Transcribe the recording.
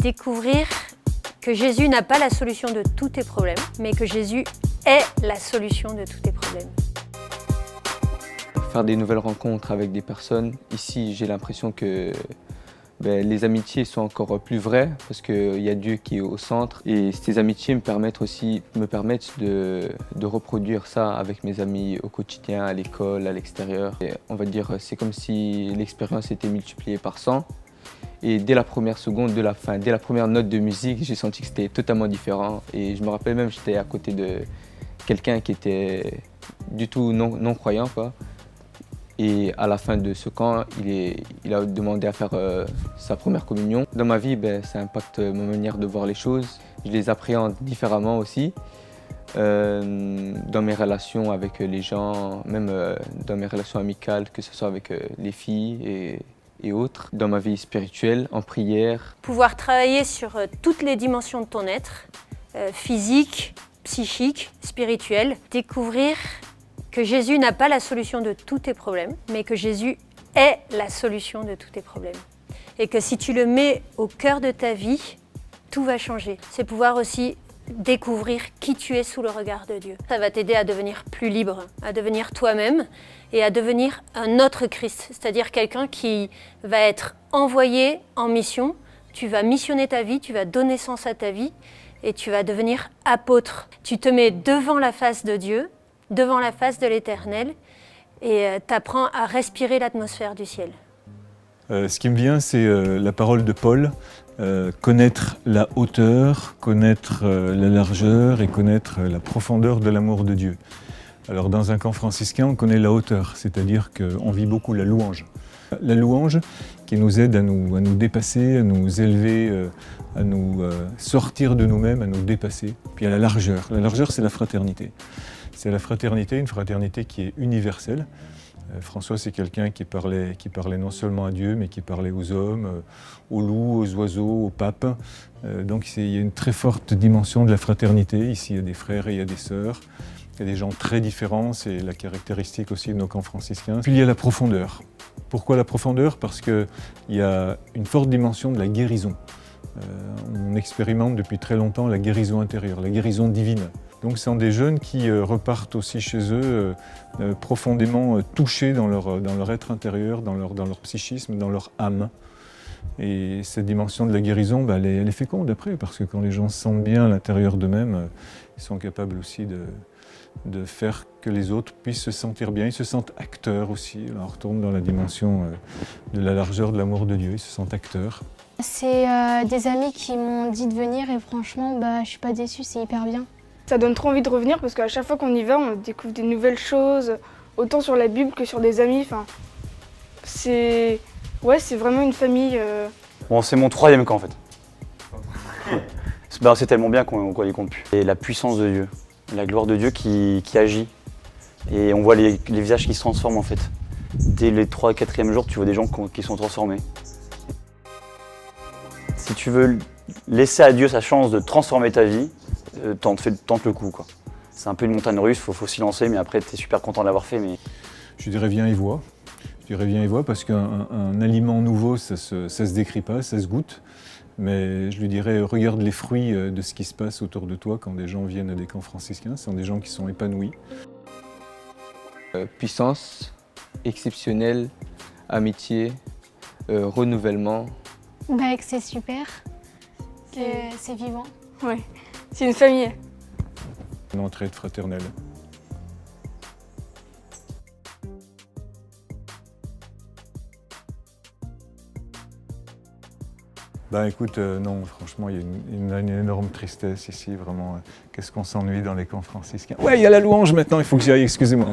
Découvrir que Jésus n'a pas la solution de tous tes problèmes, mais que Jésus est la solution de tous tes problèmes. Faire des nouvelles rencontres avec des personnes. Ici, j'ai l'impression que les amitiés sont encore plus vraies parce qu'il y a Dieu qui est au centre. Et ces amitiés me permettent de reproduire ça avec mes amis au quotidien, à l'école, à l'extérieur. On va dire, c'est comme si l'expérience était multipliée par 100. Et dès la première seconde, dès la première note de musique, j'ai senti que c'était totalement différent. Et je me rappelle même, j'étais à côté de quelqu'un qui était du tout non-croyant, quoi. Et à la fin de ce camp, il a demandé à faire sa première communion. Dans ma vie, ça impacte ma manière de voir les choses. Je les appréhende différemment aussi. Dans mes relations avec les gens, même dans mes relations amicales, que ce soit avec les filles et autres. Dans ma vie spirituelle, en prière. Pouvoir travailler sur toutes les dimensions de ton être, physique, psychique, spirituel. Découvrir que Jésus n'a pas la solution de tous tes problèmes, mais que Jésus est la solution de tous tes problèmes. Et que si tu le mets au cœur de ta vie, tout va changer. C'est pouvoir aussi découvrir qui tu es sous le regard de Dieu. Ça va t'aider à devenir plus libre, à devenir toi-même et à devenir un autre Christ, c'est-à-dire quelqu'un qui va être envoyé en mission. Tu vas missionner ta vie, tu vas donner sens à ta vie et tu vas devenir apôtre. Tu te mets devant la face de Dieu, devant la face de l'Éternel, et t'apprends à respirer l'atmosphère du ciel. Ce qui me vient, c'est la parole de Paul, connaître la hauteur, connaître la largeur et connaître la profondeur de l'amour de Dieu. Alors dans un camp franciscain, on connaît la hauteur, c'est-à-dire qu'on vit beaucoup la louange. La louange qui nous aide à nous dépasser, à nous élever, à nous sortir de nous-mêmes, à nous dépasser. Puis il y a la largeur. La largeur, c'est la fraternité. C'est la fraternité, une fraternité qui est universelle. François, c'est quelqu'un qui parlait non seulement à Dieu, mais qui parlait aux hommes, aux loups, aux oiseaux, aux papes. Donc il y a une très forte dimension de la fraternité. Ici, il y a des frères et il y a des sœurs. Il y a des gens très différents, c'est la caractéristique aussi de nos camps franciscains. Puis il y a la profondeur. Pourquoi la profondeur? Parce qu'il y a une forte dimension de la guérison. On expérimente depuis très longtemps la guérison intérieure, la guérison divine. Donc ce sont des jeunes qui repartent aussi chez eux profondément touchés dans leur être intérieur, dans leur psychisme, dans leur âme. Et cette dimension de la guérison, elle est féconde après, parce que quand les gens se sentent bien à l'intérieur d'eux-mêmes, ils sont capables aussi de faire que les autres puissent se sentir bien. Ils se sentent acteurs aussi. Là, on retourne dans la dimension de la largeur de l'amour de Dieu. Ils se sentent acteurs. C'est des amis qui m'ont dit de venir et franchement, je suis pas déçue, c'est hyper bien. Ça donne trop envie de revenir parce qu'à chaque fois qu'on y va, on découvre des nouvelles choses, autant sur la Bible que sur des amis. Enfin, c'est vraiment une famille. Bon, c'est mon 3e camp en fait. C'est tellement bien qu'on y compte plus. Et la puissance de Dieu, la gloire de Dieu qui agit. Et on voit les visages qui se transforment en fait. Dès les 3-4e jours, tu vois des gens qui sont transformés. Si tu veux laisser à Dieu sa chance de transformer ta vie, tente le coup, quoi. C'est un peu une montagne russe, faut s'y lancer, mais après tu es super content de l'avoir fait. Mais... Je dirais viens et vois. Je dirais viens et vois parce qu'un aliment nouveau, ça se décrit pas, ça se goûte. Mais je lui dirais regarde les fruits de ce qui se passe autour de toi quand des gens viennent à des camps franciscains. Ce sont des gens qui sont épanouis. Puissance, exceptionnelle, amitié, renouvellement. Que c'est super, que c'est vivant. Ouais, c'est une famille. Une entraide fraternelle. Écoute, non, franchement, il y a une énorme tristesse ici, vraiment. Qu'est-ce qu'on s'ennuie dans les camps franciscains. Ouais, il y a la louange maintenant, il faut que j'y aille, excusez-moi.